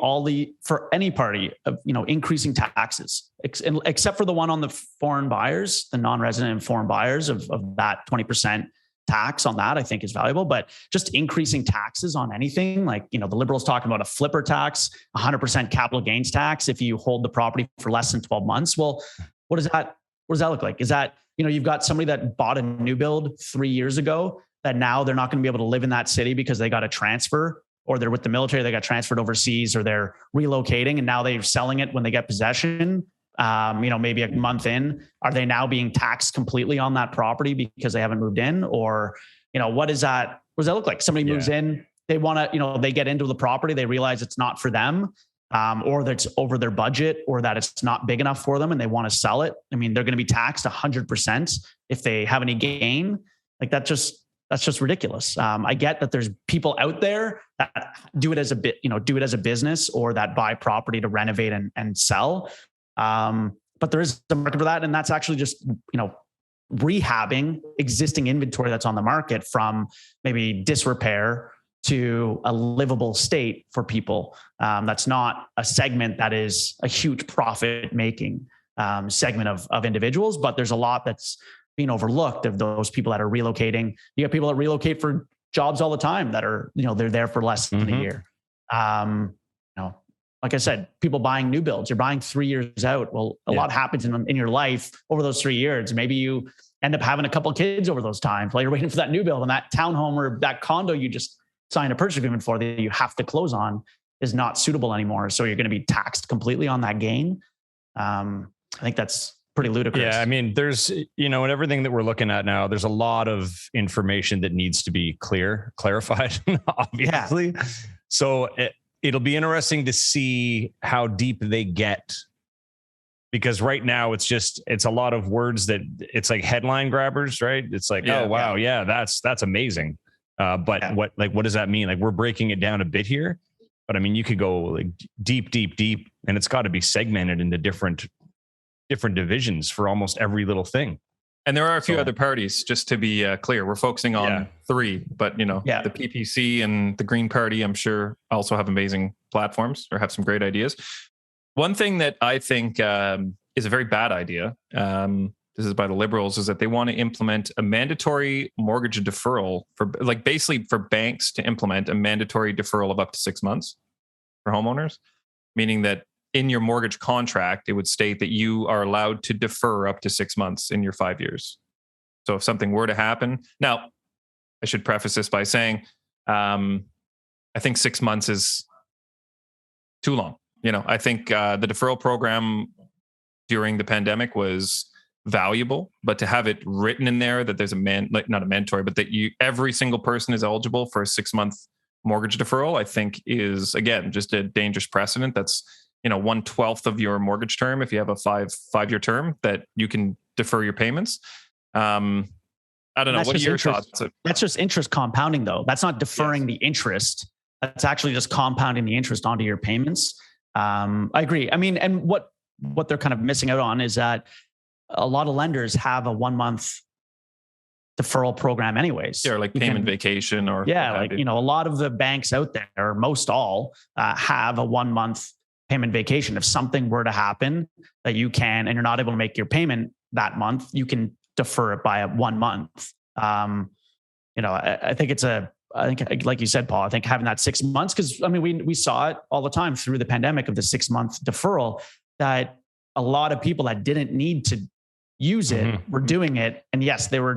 Speaker 4: for any party of, increasing taxes, except for the one on the foreign buyers, the non-resident and foreign buyers of that 20% tax on that, I think is valuable. But just increasing taxes on anything, like, the Liberals talking about a flipper tax, 100% capital gains tax if you hold the property for less than 12 months. Well, what does that look like? Is that, you've got somebody that bought a new build 3 years ago that now they're not going to be able to live in that city because they got a transfer, or they're with the military, they got transferred overseas, or they're relocating and now they're selling it when they get possession. Maybe a month in, are they now being taxed completely on that property because they haven't moved in? Or, what does that look like? Somebody moves in, they want to, they get into the property, they realize it's not for them, or that it's over their budget, or that it's not big enough for them and they want to sell it. I mean, they're going to be taxed 100% if they have any gain. Like that's just ridiculous. I get that there's people out there that do it as a business, or that buy property to renovate and sell. But there is a market for that. And that's actually just, rehabbing existing inventory that's on the market from maybe disrepair to a livable state for people. That's not a segment that is a huge profit making segment of individuals, but there's a lot that's being overlooked of those people that are relocating. You got people that relocate for jobs all the time that are, they're there for less than a year. Like I said, people buying new builds, you're buying 3 years out. Well, a lot happens in your life over those 3 years. Maybe you end up having a couple of kids over those times while you're waiting for that new build, and that townhome or that condo you just signed a purchase agreement for that you have to close on is not suitable anymore. So you're going to be taxed completely on that gain. I think that's pretty ludicrous.
Speaker 3: Yeah. I mean, there's, in everything that we're looking at now, there's a lot of information that needs to be clarified, obviously. Yeah. So it'll be interesting to see how deep they get, because right now it's a lot of words that it's like headline grabbers, right? It's like, oh, wow. Yeah. That's amazing. But what does that mean? Like, we're breaking it down a bit here, but I mean, you could go like deep, and it's got to be segmented into different divisions for almost every little thing.
Speaker 2: And there are a few other parties, just to be clear. We're focusing on 3, but the PPC and the Green Party, I'm sure, also have amazing platforms or have some great ideas. One thing that I think is a very bad idea, this is by the Liberals, is that they want to implement a mandatory mortgage deferral basically for banks to implement a mandatory deferral of up to 6 months for homeowners, meaning that in your mortgage contract, it would state that you are allowed to defer up to 6 months in your 5 years. So if something were to happen, now I should preface this by saying, I think 6 months is too long. I think the deferral program during the pandemic was valuable, but to have it written in there that there's not a mandatory, but that every single person is eligible for a 6-month mortgage deferral, I think is, again, just a dangerous precedent. That's, 1/12 of your mortgage term. If you have a five-year term, that you can defer your payments. I don't know. What are your thoughts?
Speaker 4: That's just interest compounding, though. That's not deferring the interest. That's actually just compounding the interest onto your payments. I agree. I mean, and what they're kind of missing out on is that a lot of lenders have a 1-month deferral program anyways.
Speaker 2: Yeah, like payment vacation or.
Speaker 4: Yeah, like, a lot of the banks out there, or most all, have a 1-month payment vacation. If something were to happen that you can, and you're not able to make your payment that month, you can defer it by 1 month. I think like you said, Paul, I think having that 6 months, because I mean, we saw it all the time through the pandemic of the 6-month deferral, that a lot of people that didn't need to use it were doing it. And yes, they were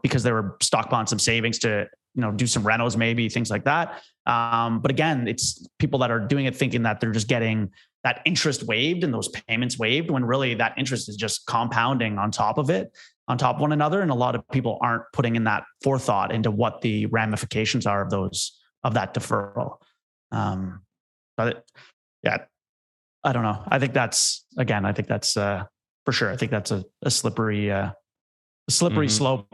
Speaker 4: because they were stockpiling some savings to, do some renos, maybe things like that. But again, it's people that are doing it thinking that they're just getting that interest waived and those payments waived, when really that interest is just compounding on top of one another. And a lot of people aren't putting in that forethought into what the ramifications are of that deferral. But yeah, I don't know. I think that's for sure. I think that's a slippery slope.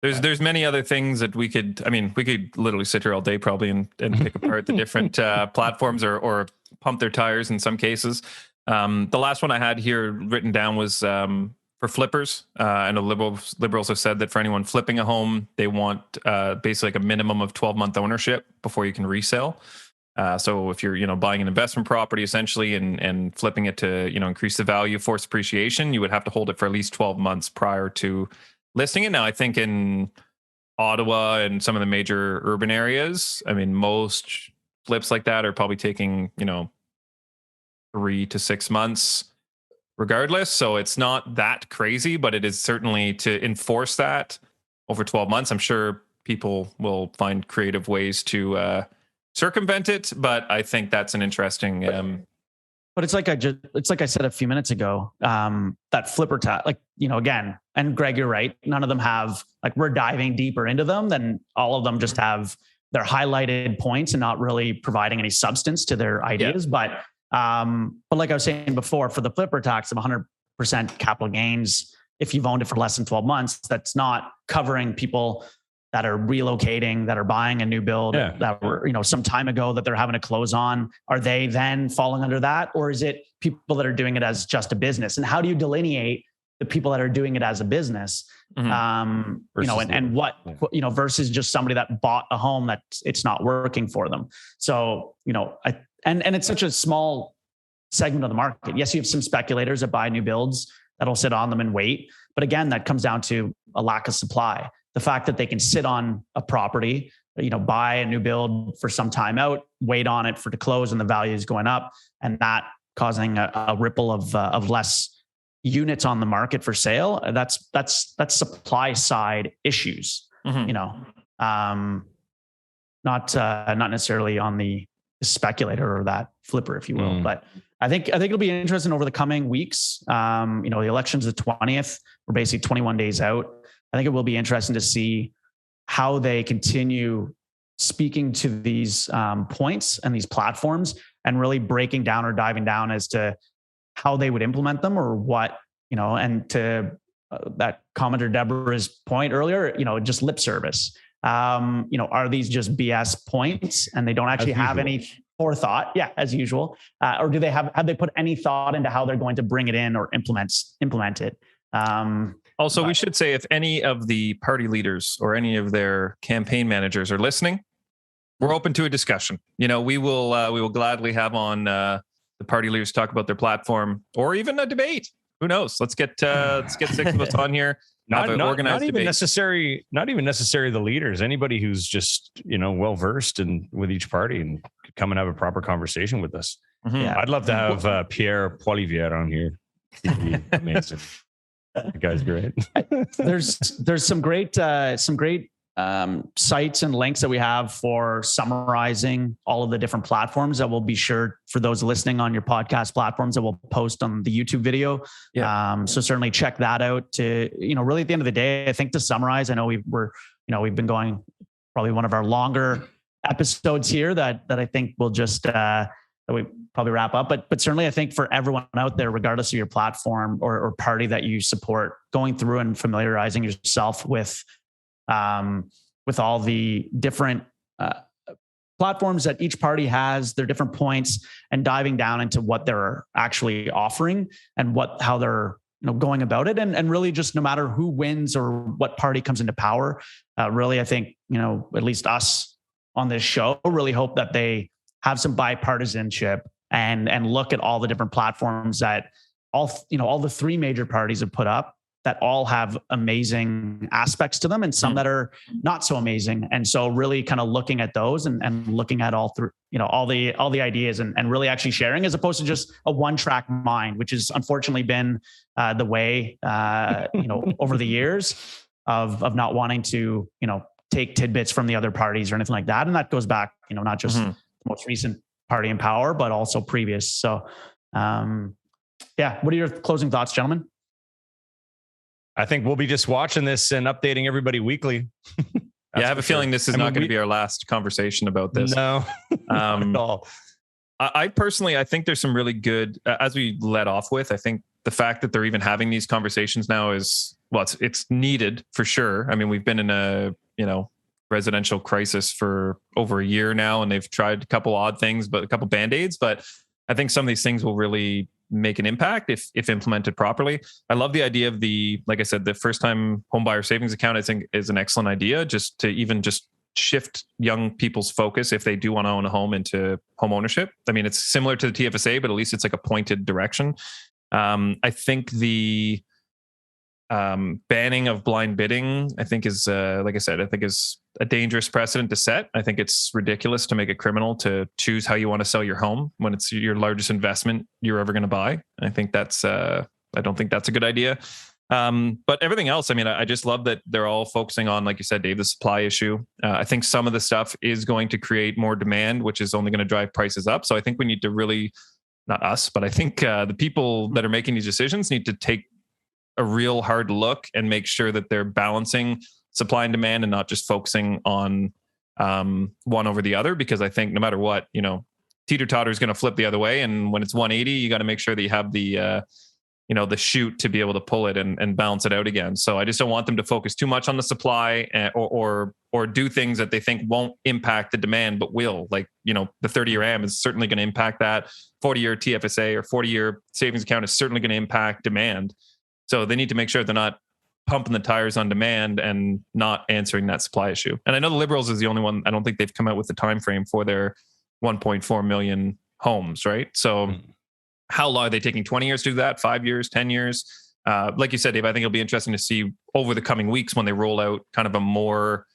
Speaker 2: There's many other things that we could literally sit here all day probably and pick apart the different platforms or pump their tires in some cases. The last one I had here written down was for flippers. I know liberals have said that for anyone flipping a home, they want basically like a minimum of 12-month ownership before you can resell. So if you're, buying an investment property essentially and flipping it to, increase the value, force appreciation, you would have to hold it for at least 12 months prior to listing it. Now, I think in Ottawa and some of the major urban areas, I mean, most flips like that are probably taking, 3 to 6 months regardless. So it's not that crazy, but it is certainly to enforce that over 12 months. I'm sure people will find creative ways to circumvent it, but I think that's an interesting.
Speaker 4: But it's like I said a few minutes ago, that flipper again, and Greg, you're right. None of them have, like, we're diving deeper into them, then all of them just have their highlighted points and not really providing any substance to their ideas. Yeah. But like I was saying before, for the flipper tax of 100% capital gains, if you've owned it for less than 12 months, that's not covering people that are relocating, that are buying a new build that were, some time ago that they're having to close on. Are they then falling under that? Or is it people that are doing it as just a business? And how do you delineate the people that are doing it as a business? Versus just somebody that bought a home that it's not working for them. So, and it's such a small segment of the market. Yes, you have some speculators that buy new builds that'll sit on them and wait. But again, that comes down to a lack of supply. The fact that they can sit on a property, buy a new build for some time out, wait on it to close, and the value is going up, and that causing a ripple of less units on the market for sale. That's supply side issues. Not necessarily on the speculator or that flipper, if you will. But I think it'll be interesting over the coming weeks. The election's the 20th. We're basically 21 days out. I think it will be interesting to see how they continue speaking to these points and these platforms, and really breaking down or diving down as to how they would implement them, or what, and to that commenter Deborah's point earlier, just lip service. Are these just BS points and they don't actually have any forethought? Yeah, as usual. Or do they have they put any thought into how they're going to bring it in or implement it?
Speaker 2: Also, we should say, if any of the party leaders or any of their campaign managers are listening, we're open to a discussion. We will gladly have on the party leaders talk about their platform, or even a debate. Who knows? Let's get 6 of us on here. Not even
Speaker 3: necessary the leaders. Anybody who's just well versed and with each party and come and have a proper conversation with us. Mm-hmm. Yeah. I'd love to have Pierre Poilievre on here. He'd be amazing. That guy's great.
Speaker 4: There's some great sites and links that we have for summarizing all of the different platforms that will be sure for those listening on your podcast platforms that we'll post on the YouTube video. Yeah. So certainly check that out to, really at the end of the day, I think to summarize, I know we've been going probably one of our longer episodes here that I think we'll just, that we probably wrap up, but certainly I think for everyone out there, regardless of your platform or party that you support, going through and familiarizing yourself with all the different platforms that each party has, their different points, and diving down into what they're actually offering and how they're going about it, and really just no matter who wins or what party comes into power, really I think at least us on this show really hope that they have some bipartisanship and look at all the different platforms that all the three major parties have put up, that all have amazing aspects to them and some that are not so amazing. And so really kind of looking at those and looking at all through, all the ideas and really actually sharing, as opposed to just a one-track mind, which has unfortunately been the way, over the years of not wanting to, take tidbits from the other parties or anything like that. And that goes back, not just the most recent party in power, but also previous. So, what are your closing thoughts, gentlemen?
Speaker 3: I think we'll be just watching this and updating everybody weekly.
Speaker 2: I have a feeling this is not going to be our last conversation about this.
Speaker 3: No, not at all.
Speaker 2: I personally, I think there's some really good, as we led off with, I think the fact that they're even having these conversations now is, well, it's needed for sure. I mean, we've been in a, residential crisis for over a year now, and they've tried a couple odd things, but a couple Band-Aids, but I think some of these things will really make an impact if implemented properly. I love the idea of like I said, the first time home buyer savings account, I think is an excellent idea, just to even just shift young people's focus if they do want to own a home into home ownership. I mean, it's similar to the TFSA, but at least it's like a pointed direction. I think the banning of blind bidding, I think is, like I said, I think is a dangerous precedent to set. I think it's ridiculous to make it criminal to choose how you want to sell your home when it's your largest investment you're ever going to buy. I think that's, I don't think that's a good idea. But everything else, I mean, I just love that they're all focusing on, like you said, Dave, the supply issue. I think some of the stuff is going to create more demand, which is only going to drive prices up. So I think we need to really, not us, but I think the people that are making these decisions need to take a real hard look and make sure that they're balancing supply and demand and not just focusing on one over the other. Because I think no matter what, teeter-totter is going to flip the other way. And when it's 180, you got to make sure that you have the chute to be able to pull it and balance it out again. So I just don't want them to focus too much on the supply or do things that they think won't impact the demand, but will. Like, the 30-year AM is certainly going to impact that. 40-year TFSA or 40-year savings account is certainly going to impact demand. So they need to make sure they're not pumping the tires on demand and not answering that supply issue. And I know the Liberals is the only one. I don't think they've come out with the time frame for their 1.4 million homes, right? So how long are they taking? 20 years to do that? 5 years? 10 years? Like you said, Dave, I think it'll be interesting to see over the coming weeks when they roll out kind of a more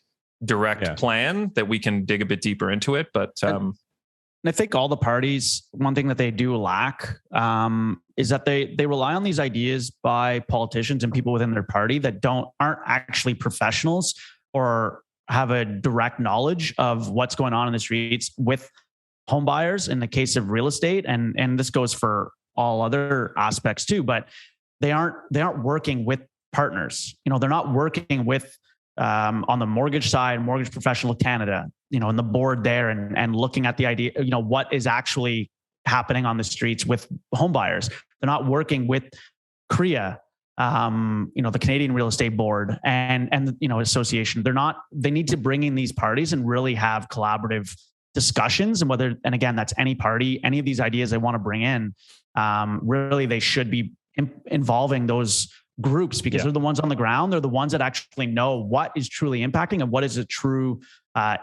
Speaker 2: direct plan that we can dig a bit deeper into it. But
Speaker 4: and I think all the parties, one thing that they do lack is that they rely on these ideas by politicians and people within their party that aren't actually professionals or have a direct knowledge of what's going on in the streets with home buyers in the case of real estate. And this goes for all other aspects too, but they aren't working with partners. They're not working with on the mortgage side, Mortgage Professional Canada, and the board there and looking at the idea, what is actually happening on the streets with home buyers. They're not working with CREA, the Canadian Real Estate Board and association. They need to bring in these parties and really have collaborative discussions, and again, that's any party, any of these ideas they want to bring in, really they should be involving those groups because they're the ones on the ground. They're the ones that actually know what is truly impacting and what is a true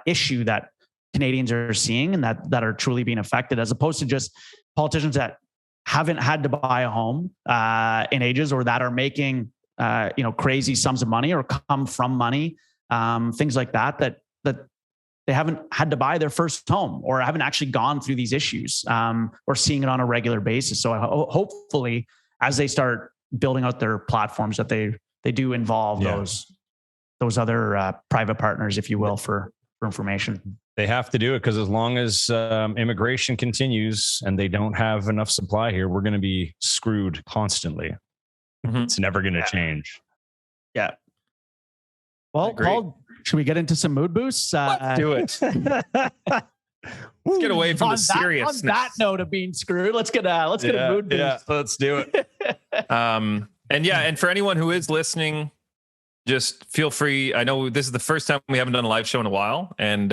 Speaker 4: issue that Canadians are seeing and that are truly being affected, as opposed to just politicians that haven't had to buy a home in ages, or that are making crazy sums of money or come from money, things like that they haven't had to buy their first home or haven't actually gone through these issues or seeing it on a regular basis. So hopefully, as they start building out their platforms, that they do involve those those other private partners, if you will, for information.
Speaker 3: They have to do it because as long as immigration continues and they don't have enough supply here, we're going to be screwed constantly. Mm-hmm. It's never going to change.
Speaker 4: Yeah. Well, Paul, should we get into some mood boosts?
Speaker 2: Let's do it. Let's get away from the seriousness.
Speaker 4: On that note of being screwed, let's get a mood boost.
Speaker 3: Yeah, let's do it.
Speaker 2: And for anyone who is listening, just feel free. I know this is the first time we haven't done a live show in a while, and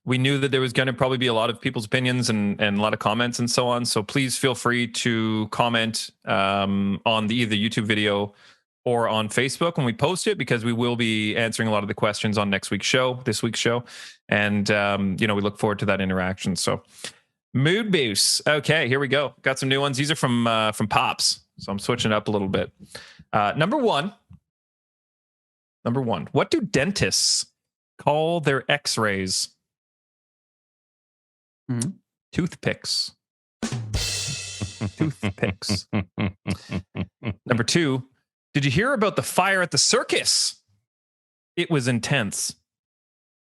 Speaker 2: we knew that there was going to probably be a lot of people's opinions and a lot of comments and so on. So please feel free to comment on either YouTube video or on Facebook when we post it, because we will be answering a lot of the questions on this week's show. And, we look forward to that interaction. So mood boosts. Okay, here we go. Got some new ones. These are from Pops. So I'm switching it up a little bit. Number one, what do dentists call their x-rays?
Speaker 4: Mm-hmm.
Speaker 2: Toothpicks. Toothpicks. Number two, did you hear about the fire at the circus? It was intense.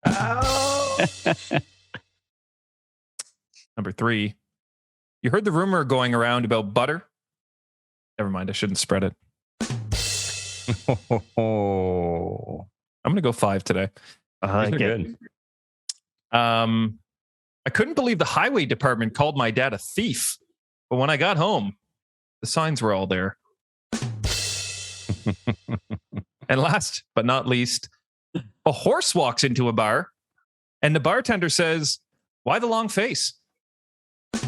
Speaker 2: Oh. Number three, you heard the rumor going around about butter? Never mind, I shouldn't spread it.
Speaker 3: Oh.
Speaker 2: I'm going to go 5 today.
Speaker 3: Good.
Speaker 2: I couldn't believe the highway department called my dad a thief. But when I got home, the signs were all there. And last but not least, a horse walks into a bar and the bartender says, "Why the long face?"
Speaker 3: I've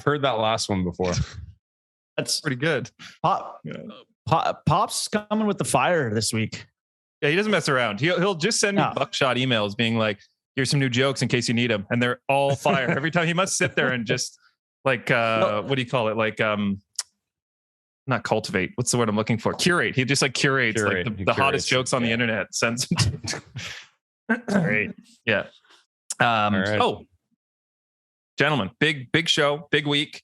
Speaker 3: heard that last one before.
Speaker 2: That's pretty good.
Speaker 4: Pop's coming with the fire this week.
Speaker 2: Yeah, he doesndo mess around. He'll just send me buckshot emails being like, "Here's some new jokes in case you need them," and they're all fire every time. He must sit there and just like what do you call it? Like not cultivate. What's the word I'm looking for? Curate. He just like curates like the hottest jokes on the internet. Sends them to Great. Yeah. Right. Oh, gentlemen, big show, big week.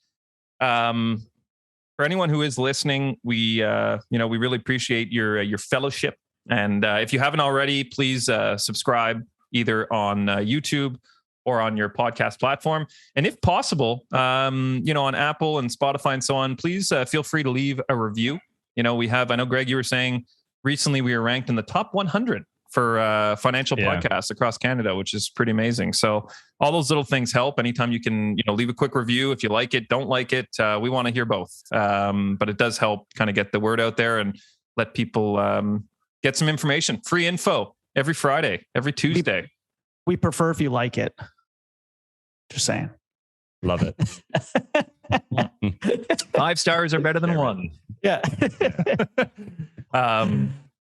Speaker 2: For anyone who is listening, we really appreciate your fellowship. And if you haven't already, please subscribe either on YouTube or on your podcast platform. And if possible, on Apple and Spotify and so on, please feel free to leave a review. I know, Greg, you were saying recently we were ranked in the top 100 for financial podcasts across Canada, which is pretty amazing. So all those little things help. Anytime you can, leave a quick review. If you like it, don't like it, we want to hear both. But it does help kind of get the word out there and let people get some information. Free info every Friday, every Tuesday.
Speaker 4: We prefer if you like it. Just saying.
Speaker 3: Love it.
Speaker 2: 5 stars are better than 1.
Speaker 4: Yeah.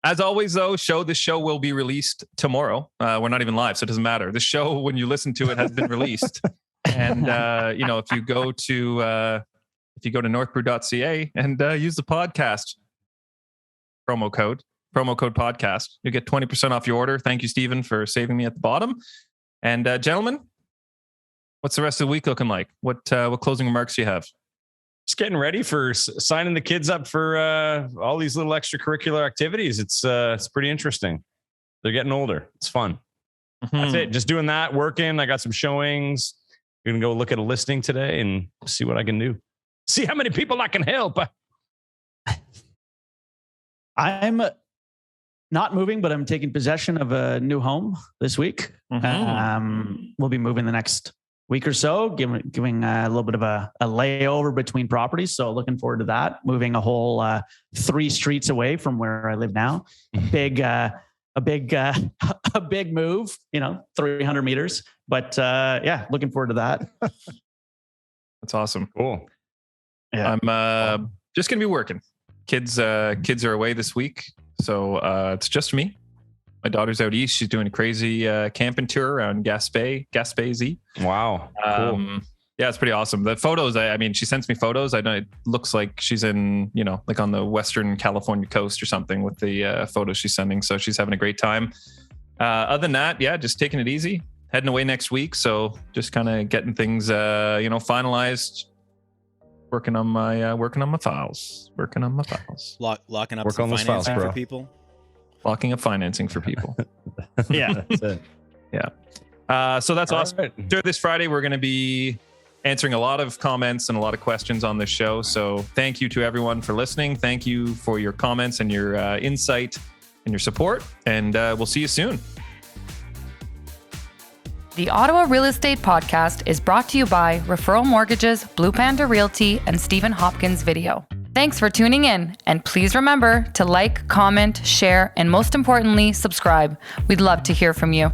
Speaker 2: As always, though, this show will be released tomorrow. We're not even live, so it doesn't matter. The show, when you listen to it, has been released. And if you go to northbrew.ca and use the podcast promo code podcast, you get 20% off your order. Thank you, Stephen, for saving me at the bottom. And gentlemen, what's the rest of the week looking like? What closing remarks do you have?
Speaker 3: Just getting ready for signing the kids up for all these little extracurricular activities. It's pretty interesting. They're getting older. It's fun. Mm-hmm. That's it. Just doing that, working. I got some showings. We're going to go look at a listing today and see what I can do. See how many people I can help.
Speaker 4: I'm not moving, but I'm taking possession of a new home this week. Mm-hmm. We'll be moving the next week or so, giving a little bit of a layover between properties. So looking forward to that. Moving a whole 3 streets away from where I live now. A big move, 300 meters. But looking forward to that.
Speaker 2: That's awesome.
Speaker 3: Cool.
Speaker 2: Yeah. I'm just going to be working. Kids are away this week. So it's just me. My daughter's out east. She's doing a crazy camping tour around Gaspé.
Speaker 3: Wow. Cool.
Speaker 2: Yeah, it's pretty awesome. The photos, I mean, she sends me photos. I know it looks like she's in, like on the Western California coast or something with the photos she's sending. So she's having a great time. Other than that, just taking it easy. Heading away next week. So just kind of getting things, finalized. Working on my files.
Speaker 5: Locking up
Speaker 3: Work
Speaker 5: some
Speaker 3: on those files,
Speaker 5: financing
Speaker 3: bro.
Speaker 5: for people.
Speaker 2: Locking up financing for people.
Speaker 4: Yeah, that's it.
Speaker 2: So that's
Speaker 3: All
Speaker 2: awesome.
Speaker 3: right.
Speaker 2: Sure, this Friday we're going to be answering a lot of comments and a lot of questions on this show. So thank you to everyone for listening. Thank you for your comments and your insight and your support. And we'll see you soon.
Speaker 1: The Ottawa Real Estate Podcast is brought to you by Referral Mortgages, Blue Panda Realty, and Stephen Hopkins Video. Thanks for tuning in, and please remember to like, comment, share, and most importantly, subscribe. We'd love to hear from you.